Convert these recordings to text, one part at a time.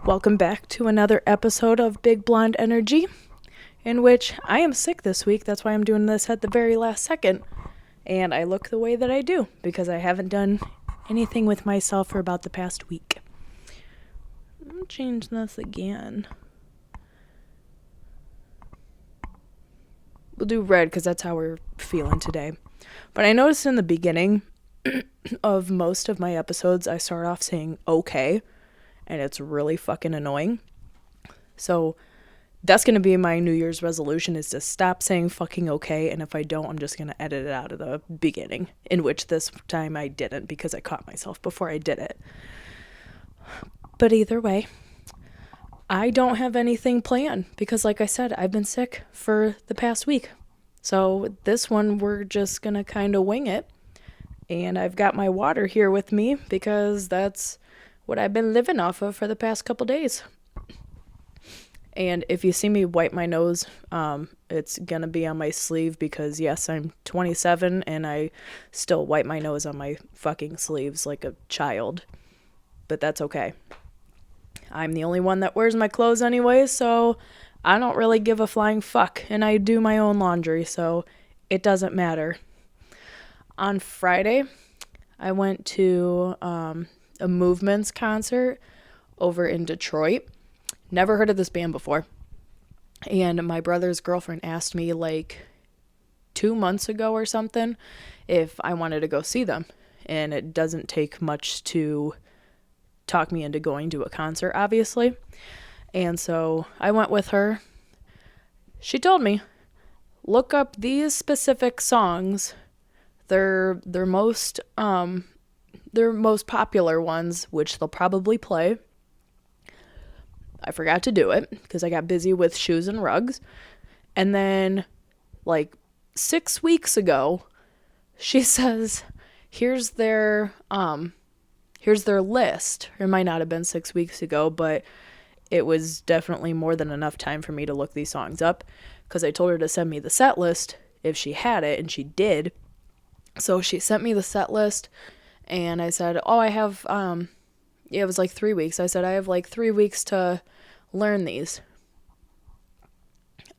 Welcome back to another episode of Big Blonde Energy, in which I am sick this week. That's why I'm doing this at the very last second. And I look the way that I do, because I haven't done anything with myself for about the past week. I'm going to change this again. We'll do red, because that's how we're feeling today. But I noticed in the beginning of most of my episodes, I start off saying okay. And it's really fucking annoying. So that's going to be my New Year's resolution, is to stop saying fucking okay. And if I don't, I'm just going to edit it out of the beginning. In which this time I didn't, because I caught myself before I did it. But either way, I don't have anything planned. Because like I said, I've been sick for the past week. So this one, we're just going to kind of wing it. And I've got my water here with me, because that's what I've been living off of for the past couple days. And if you see me wipe my nose, it's gonna be on my sleeve, because yes, I'm 27 and I still wipe my nose on my fucking sleeves like a child. But that's okay. I'm the only one that wears my clothes anyway, so I don't really give a flying fuck. And I do my own laundry, so it doesn't matter. On Friday, I went to a Movements concert over in Detroit. Never heard of this band before. And my brother's girlfriend asked me like 2 months ago or something if I wanted to go see them. And it doesn't take much to talk me into going to a concert, obviously. And so I went with her. She told me, look up these specific songs. They're most popular ones, which they'll probably play. I forgot to do it because I got busy with shoes and rugs. And then like 6 weeks ago, she says, here's their list. It might not have been 6 weeks ago, but it was definitely more than enough time for me to look these songs up, because I told her to send me the set list if she had it, and she did. So she sent me the set list, and I said, I have, it was like 3 weeks. I said, I have like 3 weeks to learn these.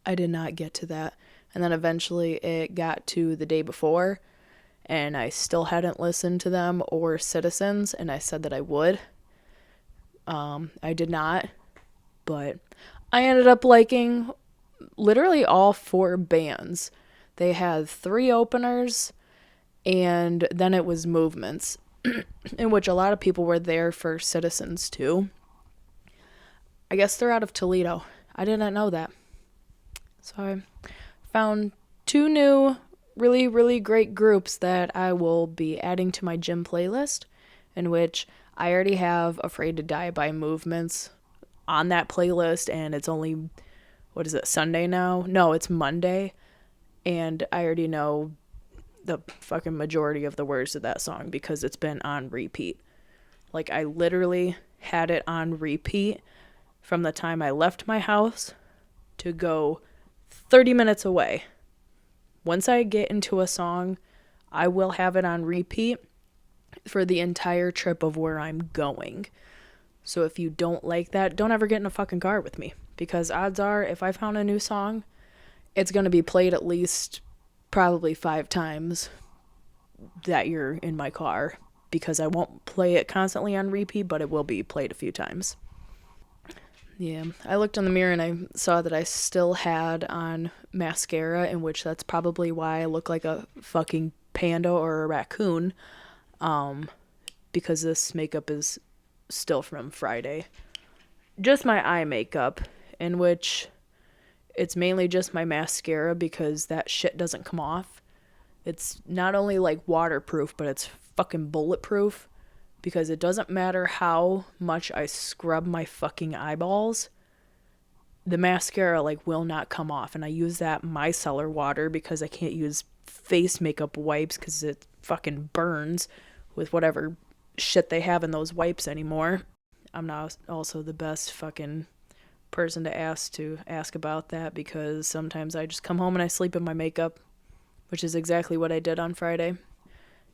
I did not get to that. And then eventually it got to the day before, and I still hadn't listened to them or Citizens, and I said that I would. I did not, but I ended up liking literally all 4 bands. They had 3 openers, and then it was Movements, in which a lot of people were there for Citizens too. I guess they're out of Toledo. I didn't know that. So I found 2 new really, really great groups that I will be adding to my gym playlist, in which I already have Afraid to Die by Movements on that playlist, and it's only, Sunday now? No, it's Monday, and I already know the fucking majority of the words of that song because it's been on repeat. Like, I literally had it on repeat from the time I left my house to go 30 minutes away. Once I get into a song, I will have it on repeat for the entire trip of where I'm going. So if you don't like that, don't ever get in a fucking car with me, because odds are, if I found a new song, it's going to be played at least probably 5 times that you're in my car, because I won't play it constantly on repeat, but it will be played a few times. Yeah, I looked in the mirror and I saw that I still had on mascara, in which that's probably why I look like a fucking panda or a raccoon, because this makeup is still from Friday. Just my eye makeup, in which it's mainly just my mascara, because that shit doesn't come off. It's not only like waterproof, but it's fucking bulletproof, because it doesn't matter how much I scrub my fucking eyeballs, the mascara like will not come off. And I use that micellar water because I can't use face makeup wipes because it fucking burns with whatever shit they have in those wipes anymore. I'm not also the best fucking person to ask about that, because sometimes I just come home and I sleep in my makeup, which is exactly what I did on Friday.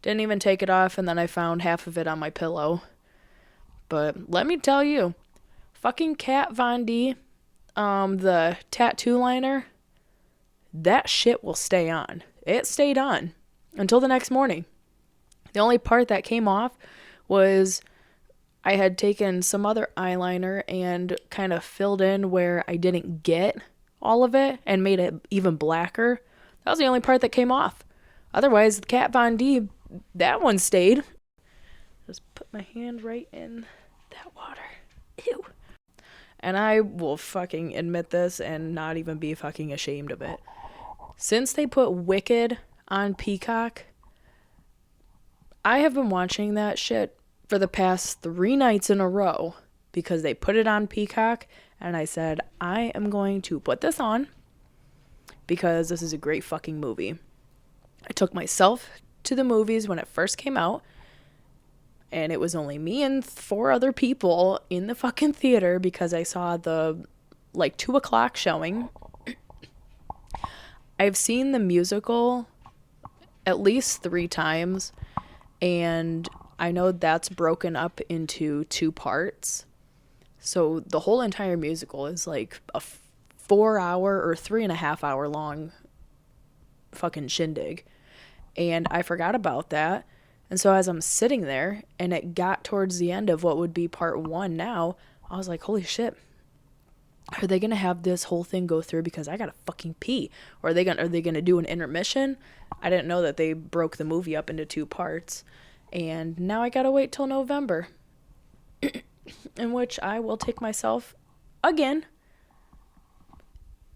Didn't even take it off, and then I found half of it on my pillow. But let me tell you, Fucking Kat Von D, the tattoo liner, that shit will stay on. It stayed on until the next morning. The only part that came off was I had taken some other eyeliner and kind of filled in where I didn't get all of it and made it even blacker. That was the only part that came off. Otherwise, the Kat Von D, that one stayed. Just put my hand right in that water. Ew. And I will fucking admit this and not even be fucking ashamed of it. Since they put Wicked on Peacock, I have been watching that shit for the past 3 nights in a row because they put it on Peacock, and I said, I am going to put this on because this is a great fucking movie. I took myself to the movies when it first came out, and it was only me and 4 other people in the fucking theater because I saw the 2 o'clock showing. I've seen the musical at least 3 times, and I know that's broken up into 2 parts. So the whole entire musical is like a 4-hour or 3.5-hour long fucking shindig. And I forgot about that. And so as I'm sitting there and it got towards the end of what would be part 1 now, I was like, holy shit. Are they going to have this whole thing go through because I got to fucking pee? Or are they going to do an intermission? I didn't know that they broke the movie up into 2 parts. And now I got to wait till November, in which I will take myself again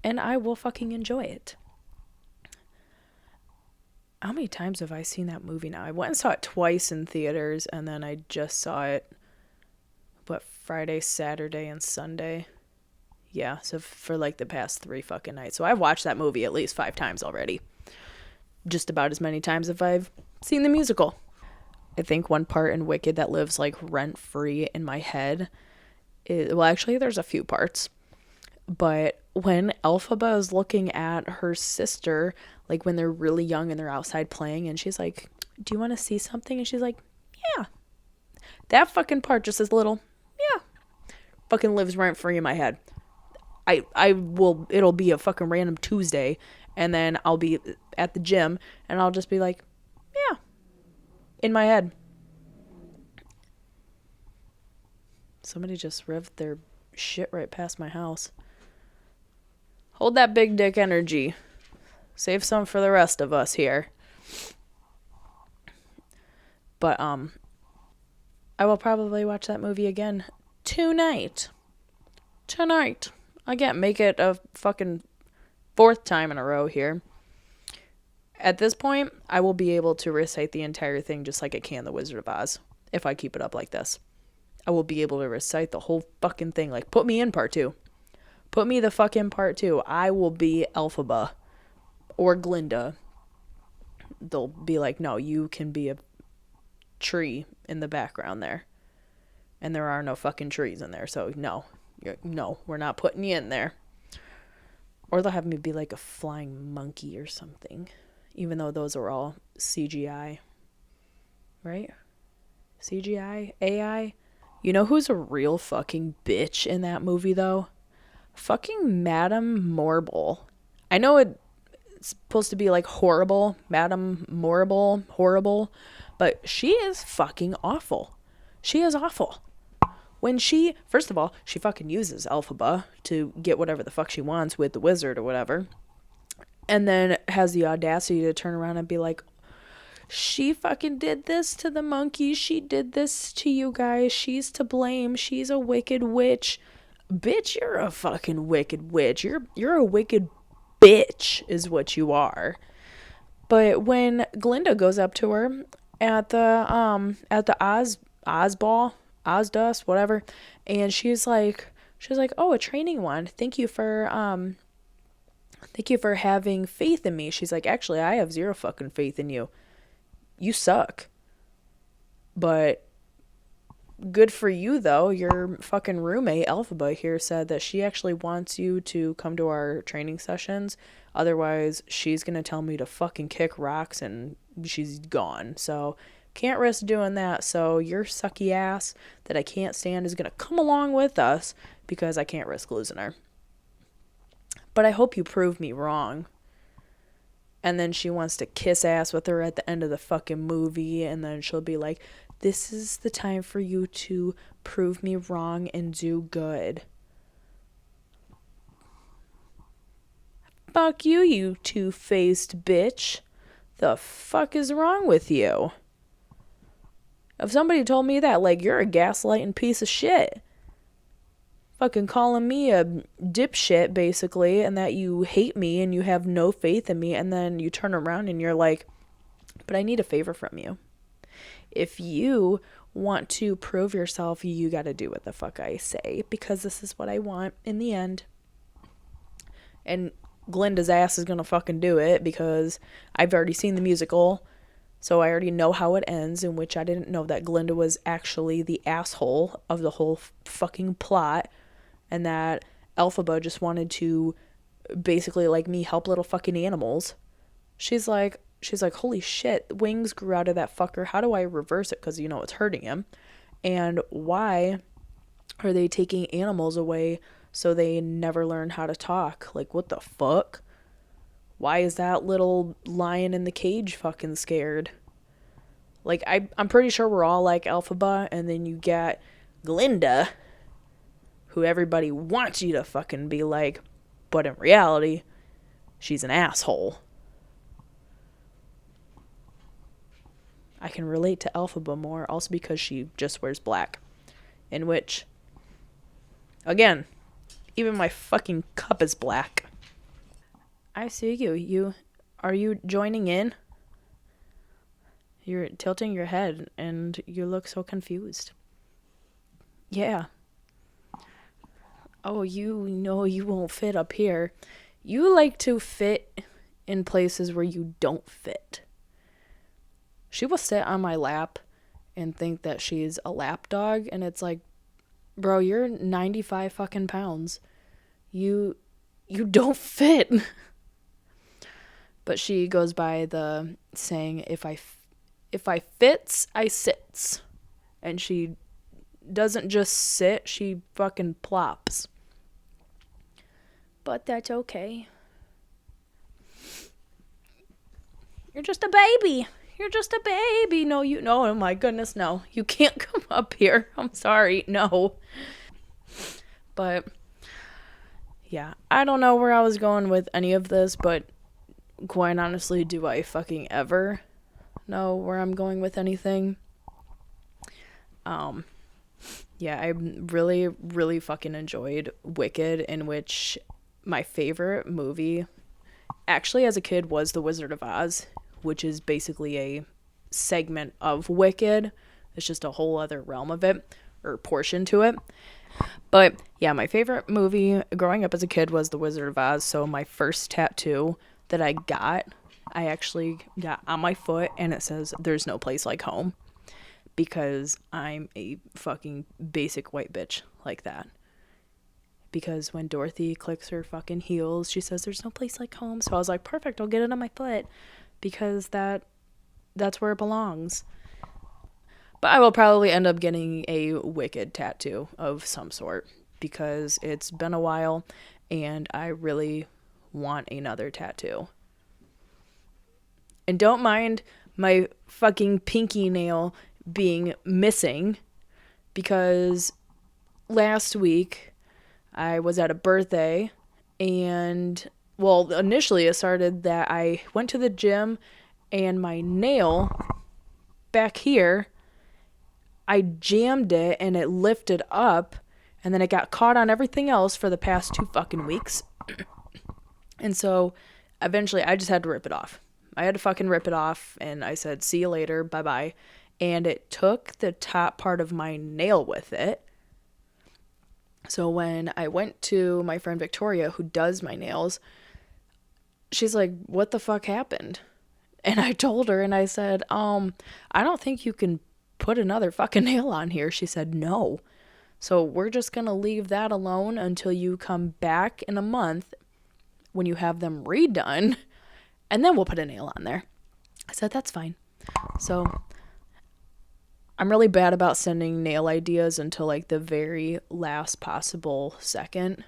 and I will fucking enjoy it. How many times have I seen that movie now? I went and saw it twice in theaters, and then I just saw it, Friday, Saturday, and Sunday. Yeah, so for the past 3 fucking nights. So I've watched that movie at least 5 times already. Just about as many times as I've seen the musical. I think one part in Wicked that lives rent-free in my head is, well, actually there's a few parts. But when Elphaba is looking at her sister, when they're really young and they're outside playing, and she's like, do you want to see something? And she's like, yeah. That fucking part, just this little, yeah, fucking lives rent-free in my head. It'll be a fucking random Tuesday, and then I'll be at the gym, and I'll just be like, yeah, in my head. Somebody just revved their shit right past my house. Hold that big dick energy. Save some for the rest of us here. But, I will probably watch that movie again tonight. Again, make it a fucking 4th time in a row here. At this point, I will be able to recite the entire thing just like I can The Wizard of Oz. If I keep it up like this. I will be able to recite the whole fucking thing. Put me in part 2. Put me the fuck in part 2. I will be Elphaba. Or Glinda. They'll be like, no, you can be a tree in the background there. And there are no fucking trees in there. So, no, we're not putting you in there. Or they'll have me be like a flying monkey or something. Even though those are all CGI. Right? CGI? AI? You know who's a real fucking bitch in that movie, though? Fucking Madame Morble. I know it's supposed to be horrible. Madame Morble. Horrible. But she is fucking awful. She is awful. First of all, she fucking uses Elphaba to get whatever the fuck she wants with the wizard or whatever. And then has the audacity to turn around and be like, she fucking did this to the monkeys. She did this to you guys. She's to blame. She's a wicked witch. Bitch, you're a fucking wicked witch. You're a wicked bitch is what you are. But when Glinda goes up to her at the Oz ball, Ozdust, whatever, and she's like, oh, a training wand. Thank you for having faith in me. She's like, actually, I have 0 fucking faith in you. You suck. But good for you, though. Your fucking roommate, Elphaba, here said that she actually wants you to come to our training sessions. Otherwise, she's going to tell me to fucking kick rocks and she's gone. So Can't risk doing that, so your sucky ass that I can't stand is gonna come along with us because I can't risk losing her. But I hope you prove me wrong. And then she wants to kiss ass with her at the end of the fucking movie, and then she'll be like, this is the time for you to prove me wrong and do good. Fuck you, you two-faced bitch. The fuck is wrong with you? If somebody told me that, like, you're a gaslighting piece of shit. Fucking calling me a dipshit, basically, and that you hate me and you have no faith in me, and then you turn around and you're like, but I need a favor from you. If you want to prove yourself, you gotta do what the fuck I say, because this is what I want in the end. And Glinda's ass is gonna fucking do it, because I've already seen the musical, so I already know how it ends, in which I didn't know that Glinda was actually the asshole of the whole fucking plot, and that Elphaba just wanted to basically, like me, help little fucking animals. She's like, holy shit, wings grew out of that fucker. How do I reverse it? Because, you know, it's hurting him. And why are they taking animals away so they never learn how to talk? Like, what the fuck? Why is that little lion in the cage fucking scared? Like, I'm pretty sure we're all like Elphaba, and then you get Glinda, who everybody wants you to fucking be like, but in reality, she's an asshole. I can relate to Elphaba more, also because she just wears black. In which, again, even my fucking cup is black. I see you. Are you joining in? You're tilting your head, and you look so confused. Yeah. Oh, you know you won't fit up here. You like to fit in places where you don't fit. She will sit on my lap and think that she's a lap dog, and it's like, bro, you're 95 fucking pounds. You don't fit. But she goes by the saying, if I fits, I sits. And she doesn't just sit, she fucking plops. But that's okay. You're just a baby. You're just a baby. No, oh my goodness, no. You can't come up here. I'm sorry. No. But, yeah. I don't know where I was going with any of this, but quite honestly, do I fucking ever know where I'm going with anything? Yeah, I really, really fucking enjoyed Wicked, in which my favorite movie, actually as a kid, was The Wizard of Oz, which is basically a segment of Wicked. It's just a whole other realm of it, or portion to it. But yeah, my favorite movie growing up as a kid was The Wizard of Oz. So my first tattoo that I actually got on my foot, and it says, "There's no place like home," because I'm a fucking basic white bitch like that. Because when Dorothy clicks her fucking heels, she says, "There's no place like home." So I was like, perfect, I'll get it on my foot, because that's where it belongs. But I will probably end up getting a Wicked tattoo of some sort, because it's been a while and I really want another tattoo. And don't mind my fucking pinky nail being missing, because last week I was at a birthday, and, well, initially it started that I went to the gym and my nail back here, I jammed it and it lifted up, and then it got caught on everything else for the past 2 fucking weeks. And so eventually I just had to rip it off. I had to fucking rip it off, and I said, see you later, bye-bye. And it took the top part of my nail with it. So when I went to my friend Victoria, who does my nails, she's like, what the fuck happened? And I told her, and I said, I don't think you can put another fucking nail on here. She said, no. So we're just going to leave that alone until you come back in a month when you have them redone, and then we'll put a nail on there. I said, that's fine. So I'm really bad about sending nail ideas until like the very last possible second,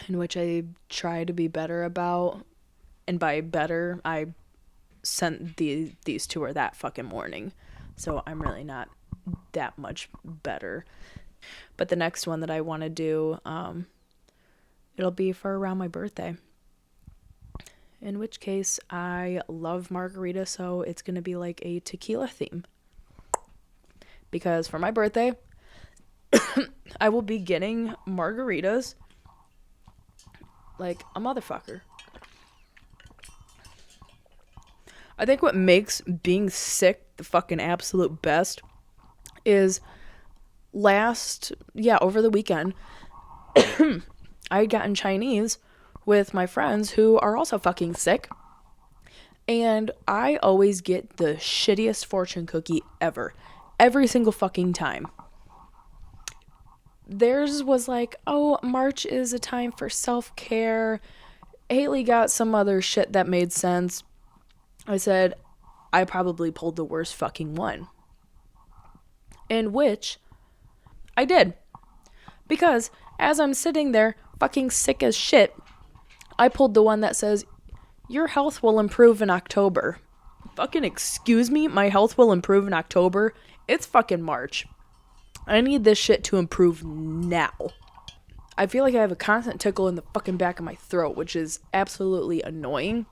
in which I try to be better about. And by better, I sent these to her that fucking morning. So I'm really not that much better. But the next one that I want to do, it'll be for around my birthday. In which case, I love margarita, so it's going to be like a tequila theme. Because for my birthday, I will be getting margaritas like a motherfucker. I think what makes being sick the fucking absolute best is over the weekend, I had gotten Chinese with my friends who are also fucking sick. And I always get the shittiest fortune cookie ever. Every single fucking time. Theirs was like, oh, March is a time for self-care. Haley got some other shit that made sense. I said, I probably pulled the worst fucking one. In which I did. Because as I'm sitting there fucking sick as shit, I pulled the one that says, your health will improve in October. Fucking excuse me? My health will improve in October? It's fucking March. I need this shit to improve now. I feel like I have a constant tickle in the fucking back of my throat, which is absolutely annoying.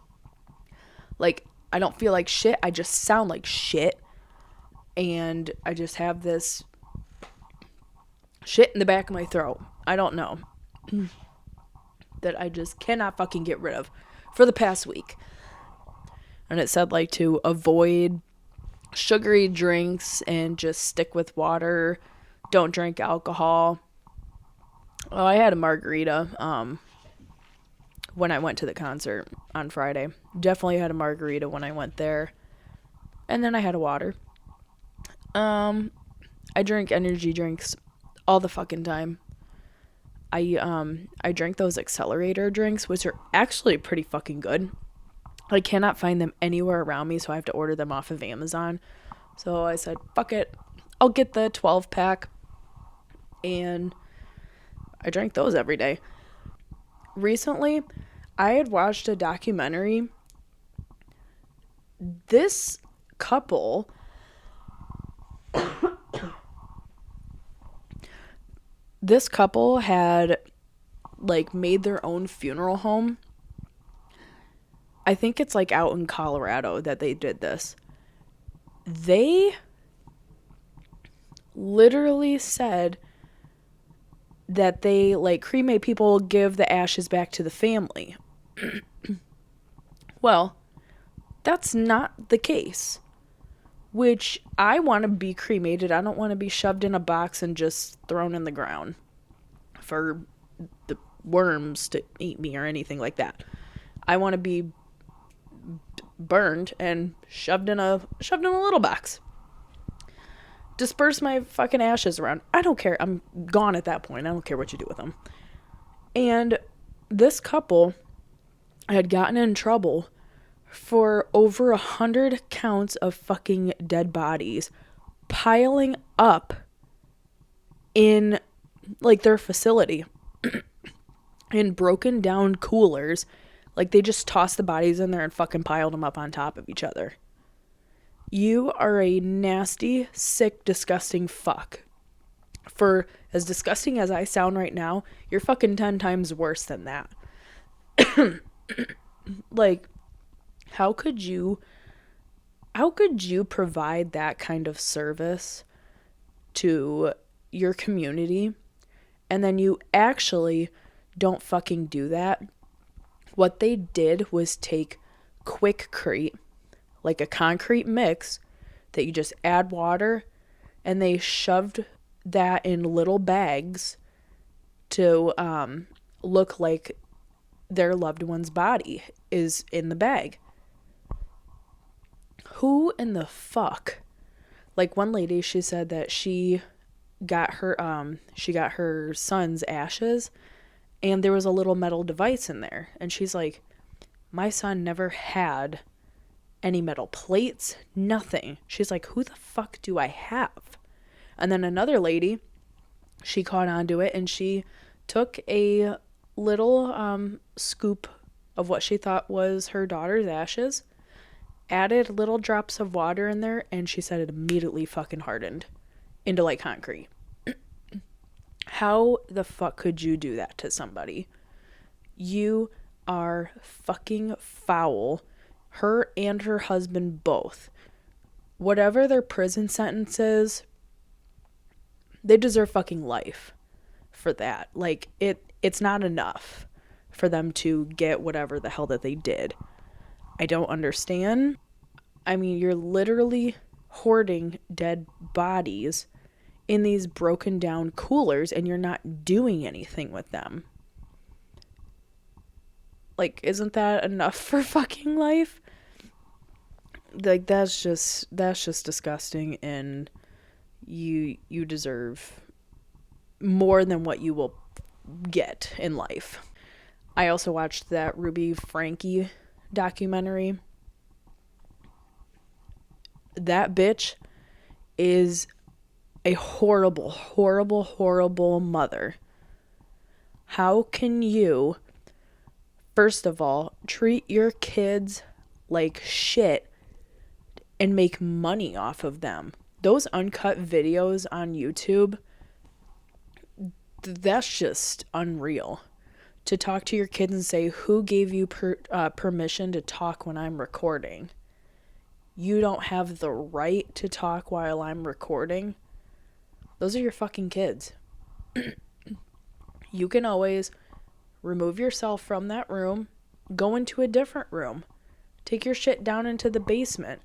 Like, I don't feel like shit. I just sound like shit. And I just have this shit in the back of my throat. I don't know. That I just cannot fucking get rid of for the past week. And it said like to avoid sugary drinks and just stick with water. Don't drink alcohol. Oh, I had a margarita when I went to the concert on Friday. Definitely had a margarita when I went there. And then I had a water. I drink energy drinks all the fucking time. I drink those accelerator drinks, which are actually pretty fucking good. I cannot find them anywhere around me, so I have to order them off of Amazon. So I said, fuck it. I'll get the 12 pack. And I drank those every day. Recently, I had watched a documentary. This couple had like made their own funeral home. I think it's like out in Colorado that they did this. They literally said that they like cremate people, give the ashes back to the family. Well, that's not the case. Which I want to be cremated. I don't want to be shoved in a box and just thrown in the ground for the worms to eat me or anything like that. I want to be burned and shoved in a little box. Disperse my fucking ashes around. I don't care. I'm gone at that point. I don't care what you do with them. And this couple had gotten in trouble for over 100 counts of fucking dead bodies piling up in like their facility in broken down coolers. Like they just tossed the bodies in there and fucking piled them up on top of each other. You are a nasty, sick, disgusting fuck. For as disgusting as I sound right now, you're fucking 10 times worse than that. Like, how could you provide that kind of service to your community and then you actually don't fucking do that? What they did was take Quikrete, like a concrete mix that you just add water, and they shoved that in little bags to look like their loved one's body is in the bag. Who in the fuck? Like one lady, she said that she got her son's ashes and there was a little metal device in there. And she's like, my son never had any metal plates, nothing. She's like, who the fuck do I have? And then another lady, she caught onto it and she took a little scoop of what she thought was her daughter's ashes, added little drops of water in there, and she said it immediately fucking hardened into like concrete. How the fuck could you do that to somebody? You are fucking foul. Her and her husband both. Whatever their prison sentence is, they deserve fucking life for that. Like, it's not enough for them to get whatever the hell that they did. I don't understand. I mean, you're literally hoarding dead bodies in these broken down coolers and you're not doing anything with them. Like, isn't that enough for fucking life? Like, that's just disgusting, and you deserve more than what you will get in life. I also watched that Ruby Franke documentary. That bitch is a horrible, horrible, horrible mother. How can you, first of all, treat your kids like shit and make money off of them? Those uncut videos on YouTube, that's just unreal. To talk to your kids and say, who gave you permission to talk when I'm recording? You don't have the right to talk while I'm recording. Those are your fucking kids. You can always remove yourself from that room, go into a different room, take your shit down into the basement.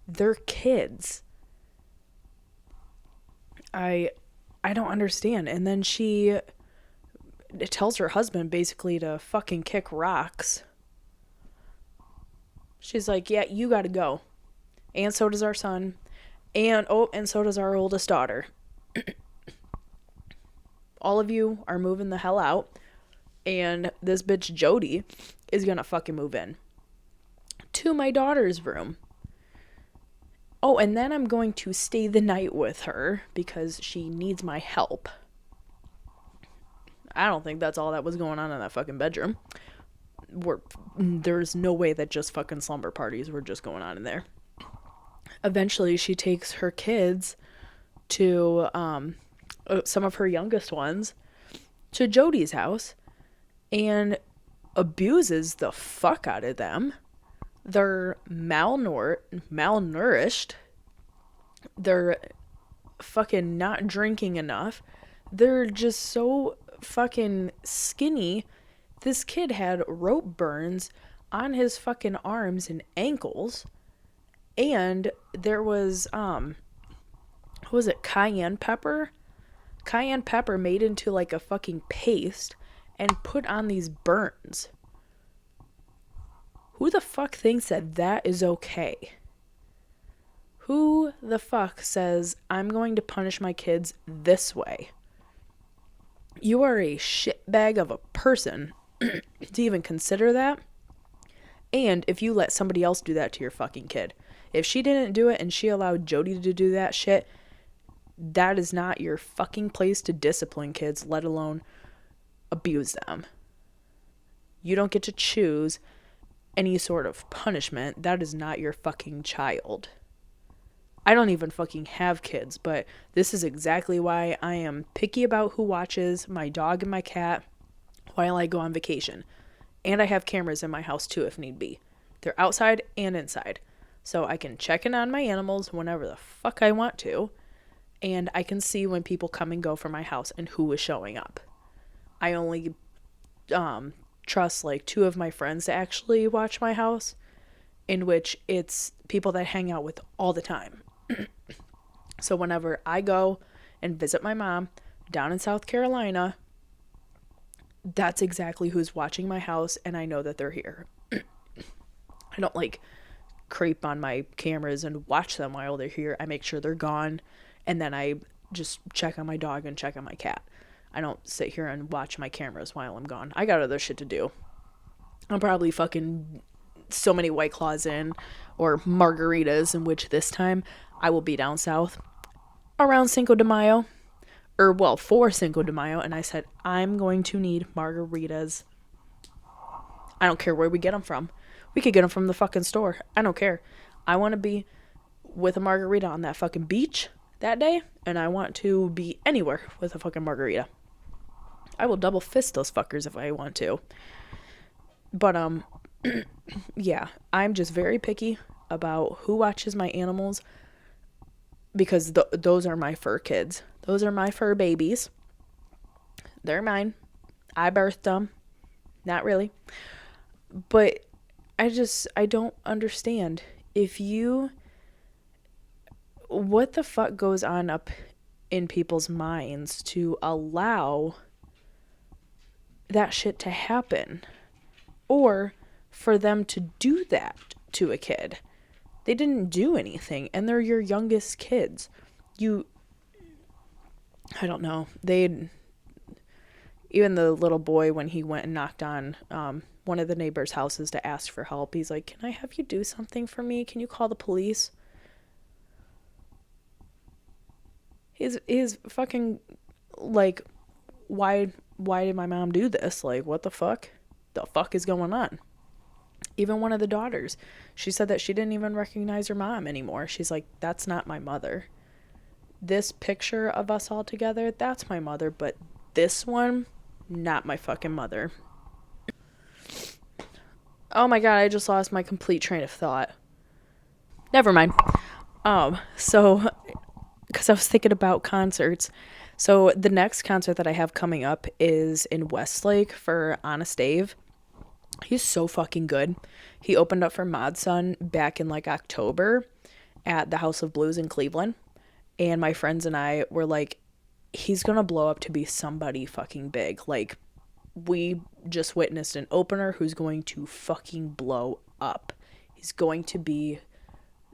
They're kids. I don't understand. And then she tells her husband basically to fucking kick rocks. She's like, yeah, you gotta go. And so does our son. And so does our oldest daughter. All of you are moving the hell out. And this bitch Jody is gonna fucking move in to my daughter's room. Oh, and then I'm going to stay the night with her because she needs my help. I don't think that's all that was going on in that fucking bedroom. There's no way that just fucking slumber parties were just going on in there. Eventually, she takes her kids to, some of her youngest ones, to Jody's house and abuses the fuck out of them. They're malnourished. They're fucking not drinking enough. They're just so fucking skinny. This kid had rope burns on his fucking arms and ankles. And there was, what was it, cayenne pepper? Cayenne pepper made into like a fucking paste and put on these burns. Who the fuck thinks that that is okay? Who the fuck says, I'm going to punish my kids this way? You are a shitbag of a person to even consider that. And if you let somebody else do that to your fucking kid. If she didn't do it and she allowed Jody to do that shit, that is not your fucking place to discipline kids, let alone abuse them. You don't get to choose any sort of punishment. That is not your fucking child. I don't even fucking have kids, but this is exactly why I am picky about who watches my dog and my cat while I go on vacation. And I have cameras in my house too if need be. They're outside and inside. So I can check in on my animals whenever the fuck I want to. And I can see when people come and go from my house and who is showing up. I only trust like 2 of my friends to actually watch my house, in which it's people that I hang out with all the time. So whenever I go and visit my mom down in South Carolina, that's exactly who's watching my house, and I know that they're here. I don't like creep on my cameras and watch them while they're here. I make sure they're gone, and then I just check on my dog and check on my cat. I don't sit here and watch my cameras while I'm gone. I got other shit to do. I'm probably fucking put so many White Claws in, or margaritas, in which this time I will be down south around Cinco de Mayo, or well, for Cinco de Mayo, and I said, I'm going to need margaritas. I don't care where we get them from. We could get them from the fucking store. I don't care. I want to be with a margarita on that fucking beach that day, and I want to be anywhere with a fucking margarita. I will double fist those fuckers if I want to. But, yeah, I'm just very picky about who watches my animals, because those are my fur kids. Those are my fur babies. They're mine. I birthed them. Not really. But I don't understand. What the fuck goes on up in people's minds to allow that shit to happen? Or for them to do that to a kid. They didn't do anything, and they're your youngest kids. I don't know. Even the little boy, when he went and knocked on one of the neighbors' houses to ask for help, he's like, can I have you do something for me? Can you call the police? He's fucking, like, why did my mom do this? Like, what the fuck? The fuck is going on? Even one of the daughters, she said that she didn't even recognize her mom anymore. She's like, that's not my mother. This picture of us all together, that's my mother, but this one, not my fucking mother. Oh my god, I just lost my complete train of thought. Never mind. So, because I was thinking about concerts. So, the next concert that I have coming up is in Westlake for Honest Dave. He's so fucking good. He opened up for Mod Sun back in like October at the House of Blues in Cleveland. And my friends and I were like, he's gonna blow up to be somebody fucking big. Like, we just witnessed an opener who's going to fucking blow up. He's going to be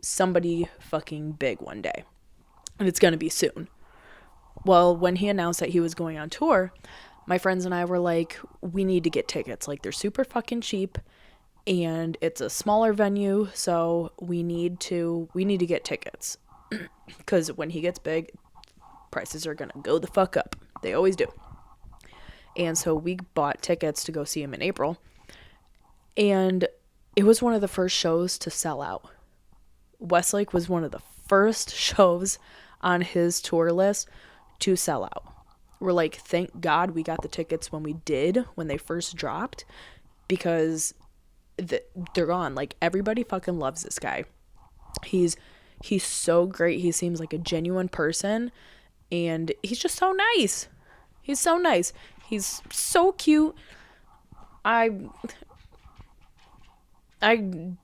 somebody fucking big one day. And it's gonna be soon. Well, when he announced that he was going on tour, my friends and I were like, we need to get tickets. Like, they're super fucking cheap, and it's a smaller venue, so we need to get tickets. Because when he gets big, prices are gonna go the fuck up. They always do. And so we bought tickets to go see him in April, and it was one of the first shows to sell out. Westlake was one of the first shows on his tour list to sell out. We're like, thank God we got the tickets when they first dropped, because they're gone. Like, everybody fucking loves this guy. He's so great. He seems like a genuine person, and he's just so nice. He's so nice. He's so cute. I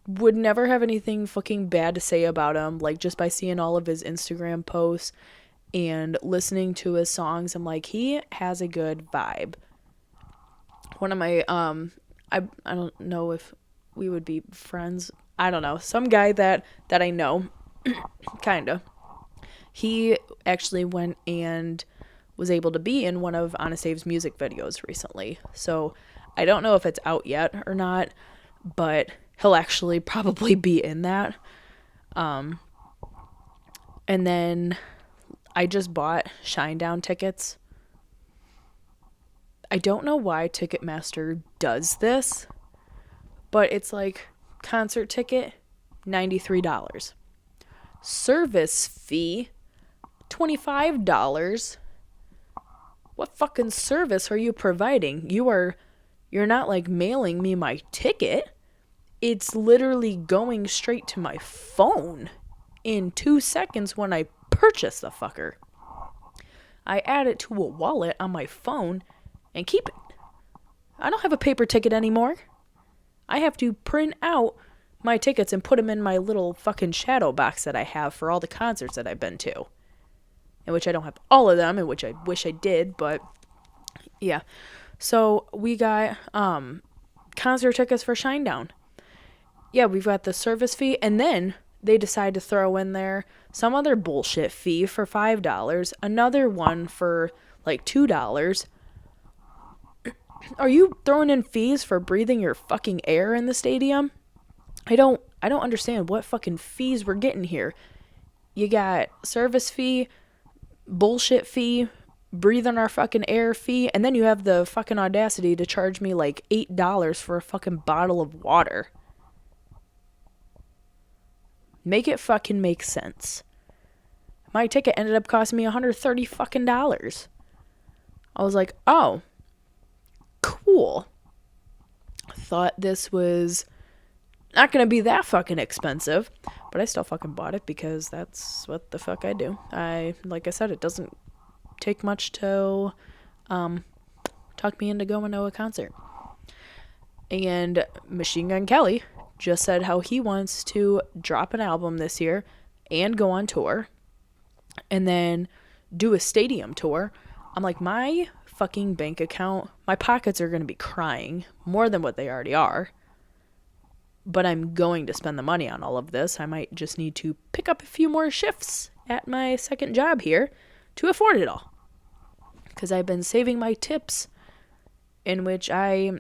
would never have anything fucking bad to say about him. Like, just by seeing all of his Instagram posts and listening to his songs, I'm like, he has a good vibe. One of my, I don't know if we would be friends. I don't know. Some guy that I know, kinda. He actually went and was able to be in one of Honest Dave's music videos recently. So I don't know if it's out yet or not, but he'll actually probably be in that. And then I just bought Shinedown tickets. I don't know why Ticketmaster does this, but it's like concert ticket, $93. Service fee, $25. What fucking service are you providing? You're not like mailing me my ticket. It's literally going straight to my phone in 2 seconds when I purchase the fucker. I add it to a wallet on my phone and keep it. I don't have a paper ticket anymore. I have to print out my tickets and put them in my little fucking shadow box that I have for all the concerts that I've been to. In which I don't have all of them, in which I wish I did, but yeah. So we got concert tickets for Shinedown. Yeah, we've got the service fee, and then they decide to throw in there some other bullshit fee for $5, another one for like $2. Are you throwing in fees for breathing your fucking air in the stadium? I don't understand what fucking fees we're getting here. You got service fee, bullshit fee, breathe on our fucking air fee, and then you have the fucking audacity to charge me like $8 for a fucking bottle of water. Make it fucking make sense. My ticket ended up costing me $130 fucking dollars. I was like, oh, cool. Thought this was not gonna be that fucking expensive, but I still fucking bought it because that's what the fuck I do. Like I said, it doesn't take much to talk me into going to a concert. And Machine Gun Kelly just said how he wants to drop an album this year and go on tour and then do a stadium tour. I'm like, my fucking bank account, my pockets are going to be crying more than what they already are. But I'm going to spend the money on all of this. I might just need to pick up a few more shifts at my second job here to afford it all. Because I've been saving my tips, in which I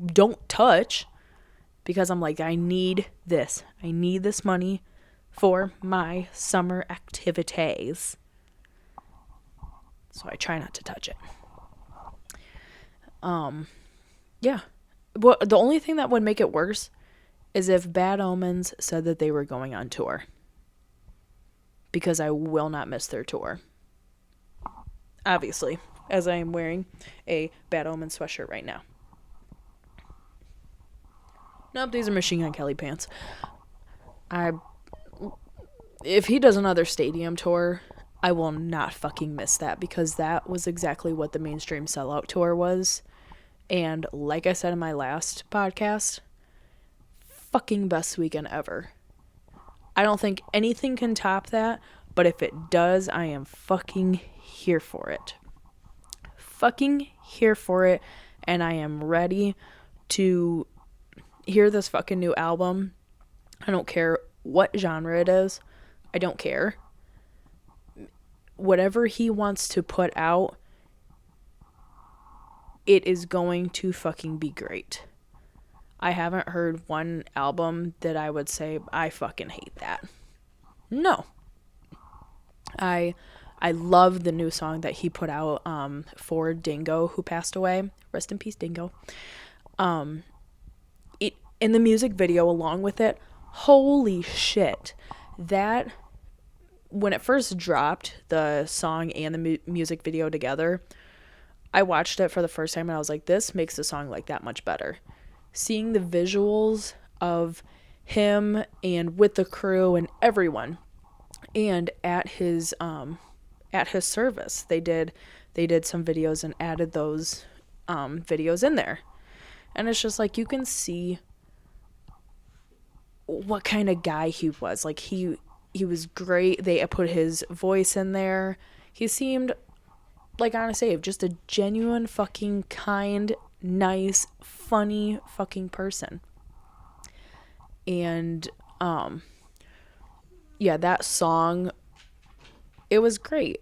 don't touch, because I'm like, I need this. I need this money for my summer activities. So I try not to touch it. Yeah. Well, the only thing that would make it worse is if Bad Omens said that they were going on tour. Because I will not miss their tour. Obviously, as I am wearing a Bad Omens sweatshirt right now. Nope, these are Machine Gun Kelly pants. If he does another stadium tour, I will not fucking miss that, because that was exactly what the Mainstream Sellout tour was. And like I said in my last podcast, fucking best weekend ever. I don't think anything can top that, but if it does, I am fucking here for it. Fucking here for it, and I am ready to hear this fucking new album. I don't care what genre it is. I don't care. Whatever he wants to put out, it is going to fucking be great. I haven't heard one album that I would say, I fucking hate that. No. I love the new song that he put out for Dingo, who passed away. Rest in peace, Dingo. It in the music video along with it, holy shit. That, when it first dropped, the song and the music video together, I watched it for the first time and I was like, this makes the song like that much better. Seeing the visuals of him and with the crew and everyone, and at his service, they did some videos and added those videos in there. And it's just like, you can see what kind of guy he was. Like, he was great. They put his voice in there. He seemed like, honestly, just a genuine fucking kind, nice, funny fucking person. And yeah, that song, it was great.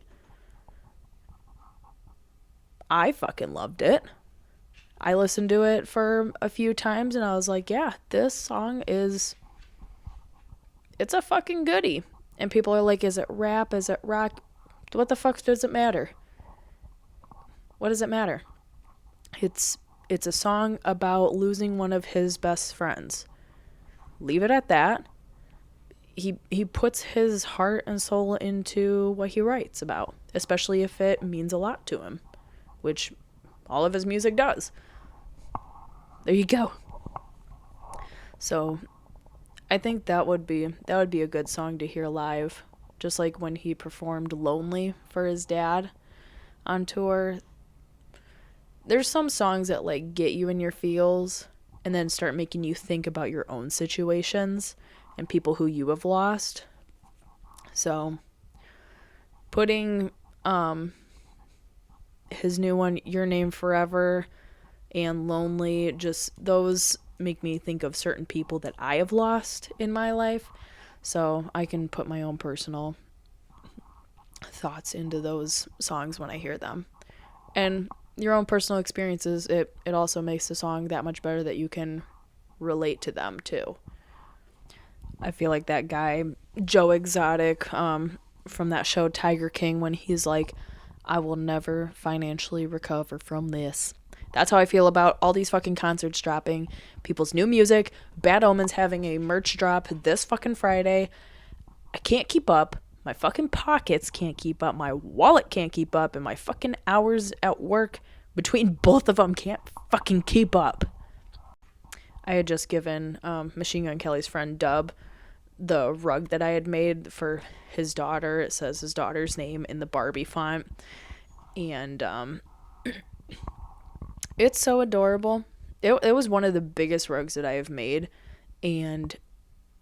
I fucking loved it. I listened to it for a few times and I was like, yeah, this song it's a fucking goodie. And people are like, is it rap? Is it rock? What the fuck does it matter? What does it matter? It's a song about losing one of his best friends. Leave it at that. He puts his heart and soul into what he writes about, especially if it means a lot to him, which all of his music does. There you go. So I think that would be a good song to hear live, just like when he performed Lonely for his dad on tour. There's some songs that like get you in your feels and then start making you think about your own situations and people who you have lost. So putting his new one, Your Name Forever and Lonely, just those make me think of certain people that I have lost in my life. So I can put my own personal thoughts into those songs when I hear them. And your own personal experiences, it also makes the song that much better that you can relate to them too. I feel like that guy, Joe Exotic, from that show Tiger King, when he's like, I will never financially recover from this. That's how I feel about all these fucking concerts dropping, people's new music, Bad Omens having a merch drop this fucking Friday. I can't keep up. My fucking pockets can't keep up. My wallet can't keep up. And my fucking hours at work between both of them can't fucking keep up. I had just given Machine Gun Kelly's friend Dub the rug that I had made for his daughter. It says his daughter's name in the Barbie font. And it's so adorable. It was one of the biggest rugs that I have made. And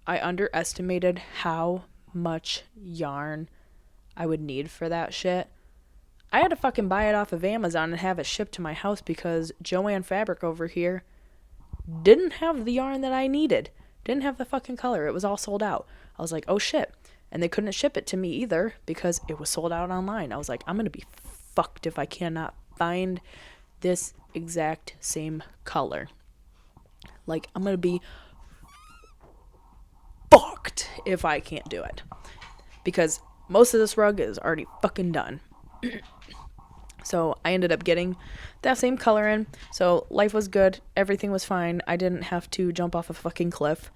I underestimated how much yarn I would need for that shit. I had to fucking buy it off of Amazon and have it shipped to my house because Joanne Fabric over here didn't have the yarn that I needed. Didn't have the fucking color. It was all sold out. I was like, oh shit. And they couldn't ship it to me either because it was sold out online. I was like, I'm going to be fucked if I cannot find this exact same color. Like, I'm going to be fucked if I can't do it. Because most of this rug is already fucking done. So I ended up getting that same color in. So life was good. Everything was fine. I didn't have to jump off a fucking cliff.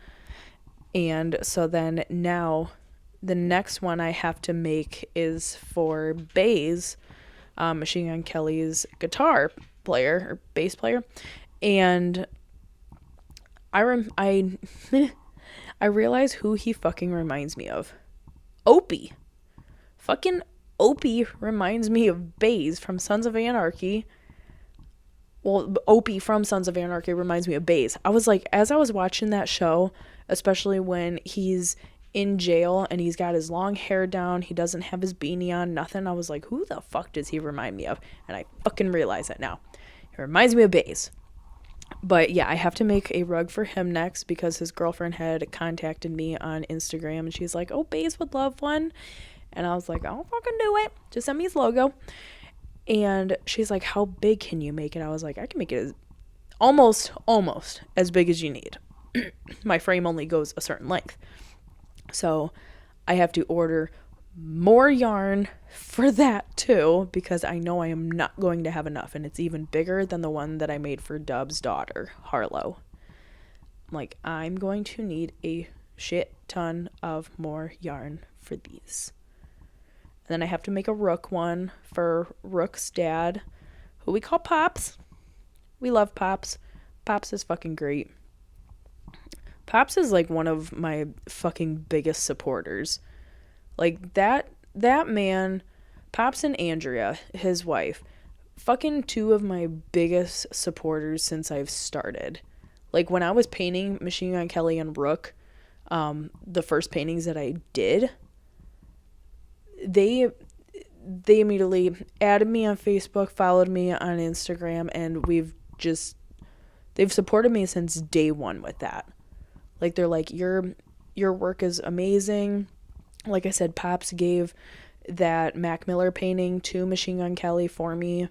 And so then now the next one I have to make is for Baze, Machine Gun Kelly's guitar player or bass player. And I realize who he fucking reminds me of. Opie. Fucking Opie reminds me of Baze from Sons of Anarchy. Well, Opie from Sons of Anarchy reminds me of Baze. I was like, as I was watching that show, especially when he's in jail and he's got his long hair down, he doesn't have his beanie on, nothing. I was like, who the fuck does he remind me of? And I fucking realize it now. He reminds me of Baze. But yeah, I have to make a rug for him next because his girlfriend had contacted me on Instagram and she's like, oh, Baze would love one. And I was like, I'll fucking do it. Just send me his logo. And she's like, how big can you make it? I was like, I can make it as almost as big as you need. My frame only goes a certain length. So I have to order more yarn for that too because I know I am not going to have enough. And it's even bigger than the one that I made for Dub's daughter, Harlow. I'm like, I'm going to need a shit ton of more yarn for these. And then I have to make a Rook one for Rook's dad, who we call Pops. We love Pops. Pops is fucking great. Pops is like one of my fucking biggest supporters. Like that man, Pops and Andrea, his wife, fucking two of my biggest supporters since I've started. Like when I was painting Machine Gun Kelly and Rook, the first paintings that I did, they immediately added me on Facebook, followed me on Instagram, and they've supported me since day one with that. Like they're like, your work is amazing. Like I said, Pops gave that Mac Miller painting to Machine Gun Kelly for me.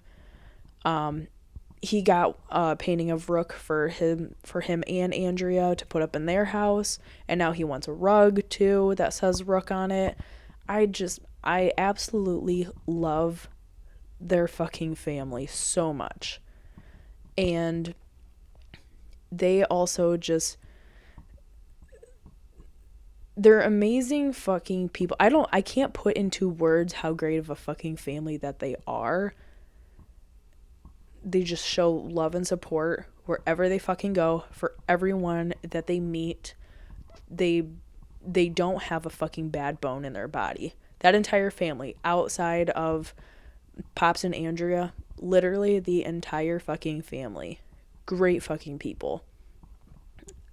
He got a painting of Rook for him and Andrea to put up in their house, and now he wants a rug too that says Rook on it. I absolutely love their fucking family so much. And they also they're amazing fucking people. I can't put into words how great of a fucking family that they are. They just show love and support wherever they fucking go for everyone that they meet. They don't have a fucking bad bone in their body. That entire family, outside of Pops and Andrea, literally the entire fucking family. Great fucking people.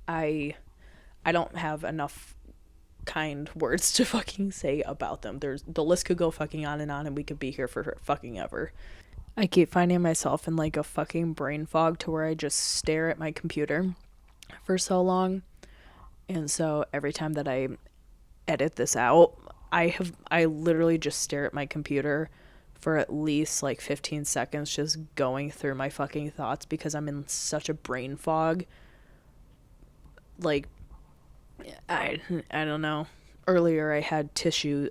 I don't have enough kind words to fucking say about them. The list could go fucking on and we could be here for fucking ever. I keep finding myself in like a fucking brain fog to where I just stare at my computer for so long. And so every time that I edit this out, I literally just stare at my computer for at least like 15 seconds just going through my fucking thoughts because I'm in such a brain fog. like, I don't know. Earlier I had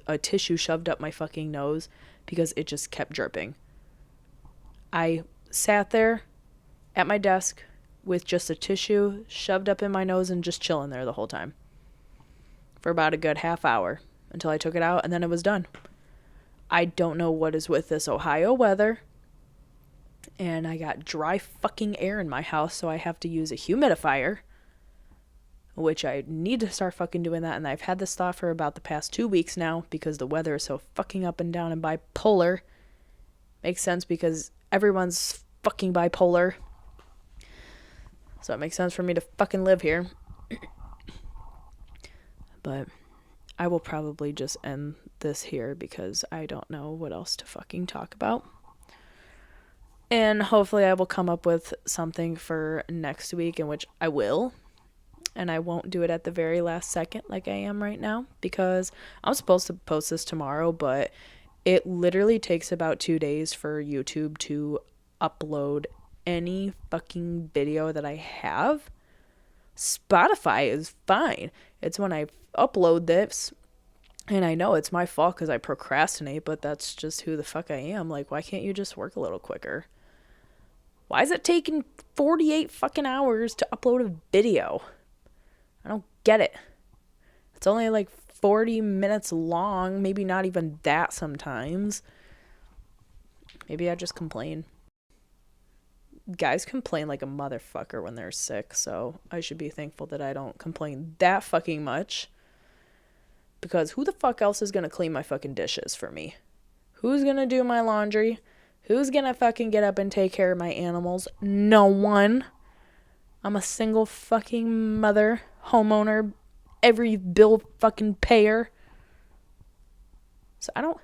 a tissue shoved up my fucking nose because it just kept dripping. I sat there at my desk with just a tissue shoved up in my nose and just chilling there the whole time for about a good half hour until I took it out, and then it was done. I don't know what is with this Ohio weather, and I got dry fucking air in my house, so I have to use a humidifier, which I need to start fucking doing that, and I've had this thought for about the past 2 weeks now because the weather is so fucking up and down and bipolar. Makes sense because everyone's fucking bipolar. So it makes sense for me to fucking live here. But I will probably just end this here because I don't know what else to fucking talk about. And hopefully I will come up with something for next week, in which I will. And I won't do it at the very last second like I am right now because I'm supposed to post this tomorrow, but it literally takes about 2 days for YouTube to upload any fucking video that I have. Spotify is fine. It's when I upload this, and I know it's my fault because I procrastinate, but that's just who the fuck I am. Like, why can't you just work a little quicker? Why is it taking 48 fucking hours to upload a video? I don't get it. It's only like 40 minutes long, maybe not even that sometimes. Maybe I just complain. Guys complain like a motherfucker when they're sick, so I should be thankful that I don't complain that fucking much. Because who the fuck else is gonna clean my fucking dishes for me? Who's gonna do my laundry? Who's gonna fucking get up and take care of my animals? No one. I'm a single fucking mother, homeowner, every bill fucking payer. So I don't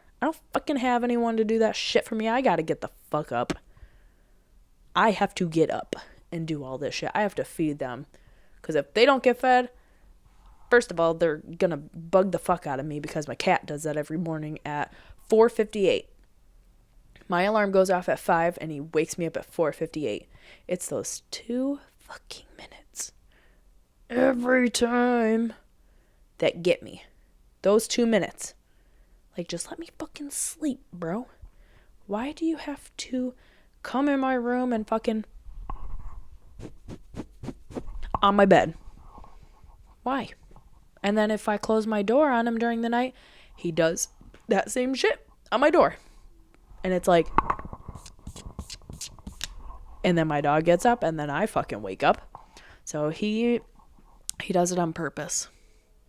fucking have anyone to do that shit for me. I gotta get the fuck up. I have to get up and do all this shit. I have to feed them. Because if they don't get fed, first of all, they're gonna bug the fuck out of me because my cat does that every morning at 4:58. My alarm goes off at 5 and he wakes me up at 4:58. It's those 2 fucking minutes every time that get me. Those 2 minutes. Like, just let me fucking sleep, bro. Why do you have to come in my room and fucking on my bed? Why? And then if I close my door on him during the night, he does that same shit on my door. And it's like, and then my dog gets up and then I fucking wake up. So he does it on purpose.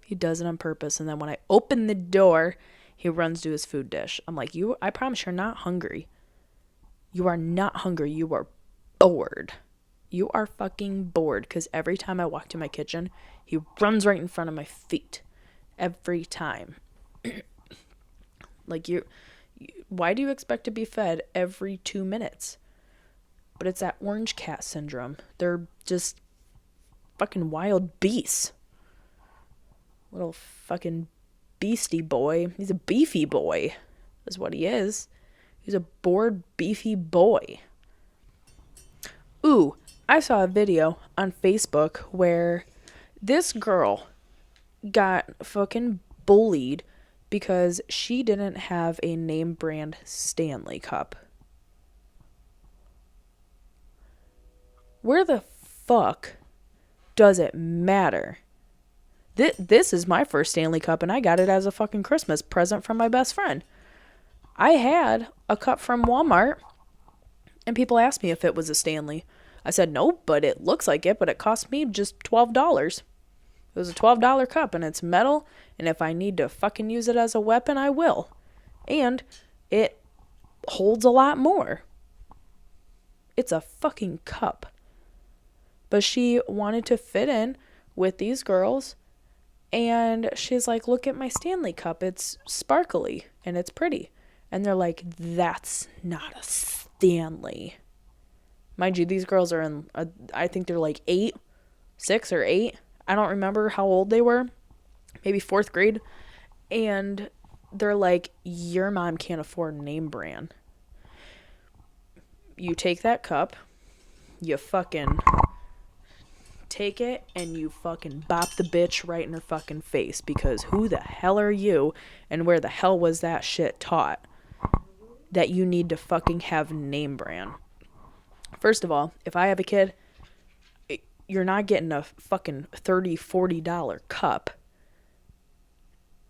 He does it on purpose. And then when I open the door, he runs to his food dish. I'm like, I promise you're not hungry. You are not hungry. You are bored. You are fucking bored. Because every time I walk to my kitchen, he runs right in front of my feet. Every time. Like, why do you expect to be fed every 2 minutes? But it's that orange cat syndrome. They're just fucking wild beasts. Little fucking beastie boy. He's a beefy boy, is what he is. He's a bored, beefy boy. Ooh, I saw a video on Facebook where this girl got fucking bullied because she didn't have a name brand Stanley Cup. Where the fuck does it matter? This is my first Stanley Cup, and I got it as a fucking Christmas present from my best friend. I had a cup from Walmart, and people asked me if it was a Stanley. I said, no, but it looks like it, but it cost me just $12. It was a $12 cup, and it's metal, and if I need to fucking use it as a weapon, I will. And it holds a lot more. It's a fucking cup. But she wanted to fit in with these girls, and she's like, look at my Stanley Cup. It's sparkly, and it's pretty. And they're like, that's not a Stanley. Mind you, these girls are I think they're like 6 or 8. I don't remember how old they were. Maybe 4th grade. And they're like, your mom can't afford name brand. You take that cup, you fucking take it and you fucking bop the bitch right in her fucking face, because who the hell are you and where the hell was that shit taught that you need to fucking have name brand? First of all, if I have a kid, you're not getting a fucking $30-$40 cup.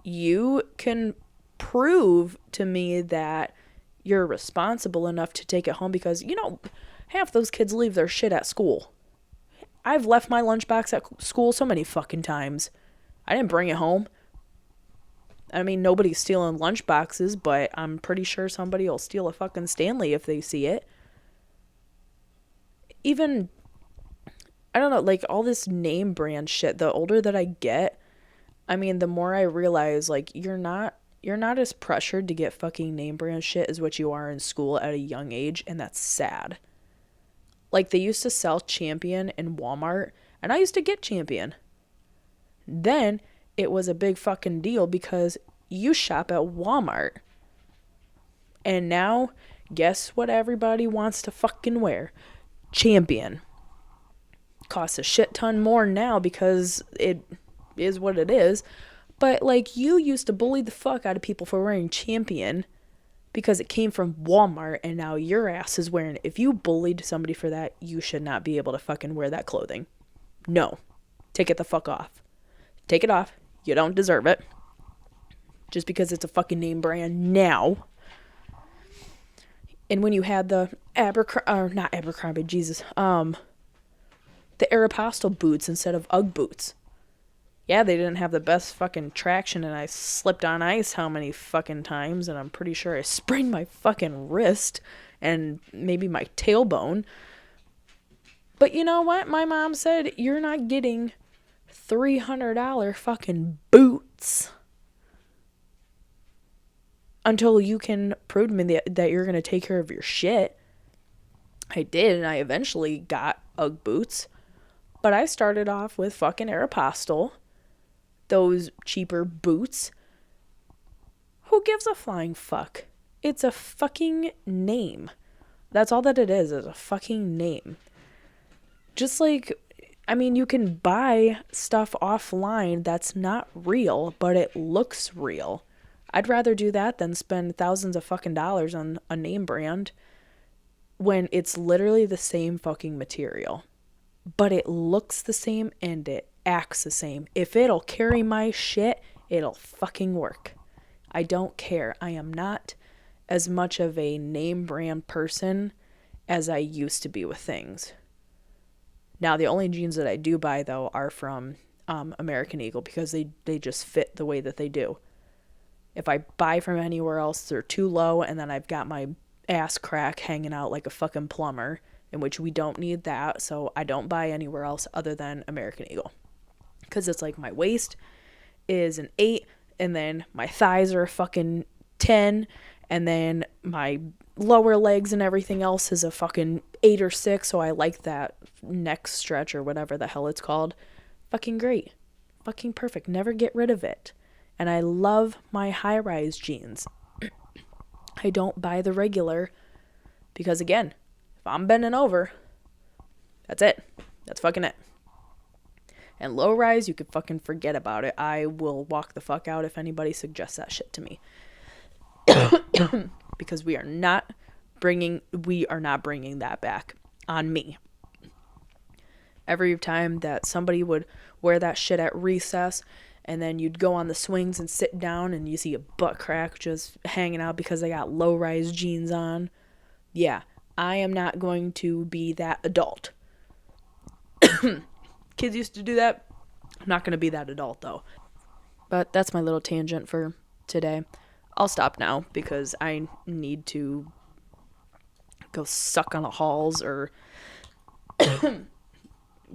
You can prove to me that you're responsible enough to take it home, because, you know, half those kids leave their shit at school. I've left my lunchbox at school so many fucking times. I didn't bring it home. I mean, nobody's stealing lunchboxes, but I'm pretty sure somebody will steal a fucking Stanley if they see it. Even, I don't know, like, all this name brand shit, the older that I get, I mean, the more I realize, like, you're not as pressured to get fucking name brand shit as what you are in school at a young age, and that's sad. Like, they used to sell Champion in Walmart, and I used to get Champion. Then it was a big fucking deal because you shop at Walmart. And now, guess what everybody wants to fucking wear? Champion. Costs a shit ton more now because it is what it is. But, like, you used to bully the fuck out of people for wearing Champion because it came from Walmart, and now your ass is wearing it. If you bullied somebody for that, you should not be able to fucking wear that clothing. No. Take it the fuck off. Take it off. You don't deserve it. Just because it's a fucking name brand now. And when you had the not Abercrombie, Jesus. The Aeropostale boots instead of Ugg boots. Yeah, they didn't have the best fucking traction, and I slipped on ice how many fucking times, and I'm pretty sure I sprained my fucking wrist and maybe my tailbone. But you know what? My mom said, you're not getting $300 fucking boots until you can prove to me that you're going to take care of your shit. I did, and I eventually got Ugg boots. But I started off with fucking Aeropostale. Those cheaper boots. Who gives a flying fuck? It's a fucking name. That's all that it is a fucking name. Just like, I mean, you can buy stuff offline that's not real, but it looks real. I'd rather do that than spend thousands of fucking dollars on a name brand when it's literally the same fucking material. But it looks the same and it acts the same. If it'll carry my shit, it'll fucking work. I don't care. I am not as much of a name brand person as I used to be with things. Now, the only jeans that I do buy, though, are from American Eagle because they just fit the way that they do. If I buy from anywhere else, they're too low, and then I've got my ass crack hanging out like a fucking plumber, in which we don't need that, so I don't buy anywhere else other than American Eagle. Because it's like my waist is an 8, and then my thighs are a fucking 10, and then my lower legs and everything else is a fucking 8 or 6, so I like that neck stretch or whatever the hell it's called. Fucking great. Fucking perfect. Never get rid of it. And I love my high-rise jeans. I don't buy the regular because, again, if I'm bending over, that's it. That's fucking it. And low-rise, you could fucking forget about it. I will walk the fuck out if anybody suggests that shit to me. Because we are not bringing that back on me. Every time that somebody would wear that shit at recess, and then you'd go on the swings and sit down and you see a butt crack just hanging out because they got low-rise jeans on. Yeah, I am not going to be that adult. Kids used to do that. I'm not going to be that adult, though. But that's my little tangent for today. I'll stop now because I need to go suck on the halls or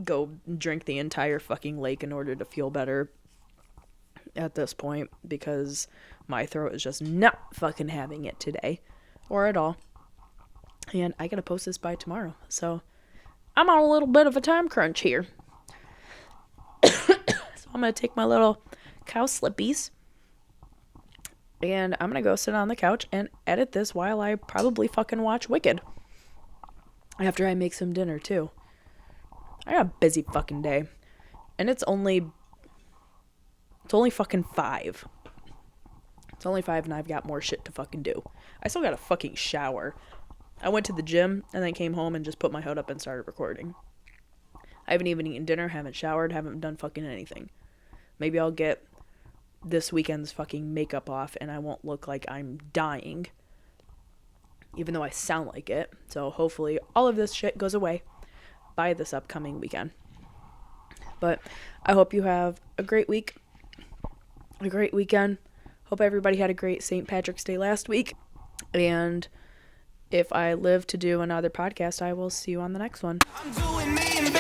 go drink the entire fucking lake in order to feel better at this point, because my throat is just not fucking having it today or at all. And I gotta post this by tomorrow, so I'm on a little bit of a time crunch here. So I'm gonna take my little cow slippies and I'm gonna go sit on the couch and edit this while I probably fucking watch Wicked after I make some dinner too. I got a busy fucking day. And it's only fucking 5. It's only 5 and I've got more shit to fucking do. I still got a fucking shower. I went to the gym and then came home and just put my hood up and started recording. I haven't even eaten dinner, haven't showered, haven't done fucking anything. Maybe I'll get this weekend's fucking makeup off and I won't look like I'm dying. Even though I sound like it. So hopefully all of this shit goes away by this upcoming weekend. But I hope you have a great week. A great weekend. Hope everybody had a great St. Patrick's Day last week. And if I live to do another podcast, I will see you on the next one. I'm doing me and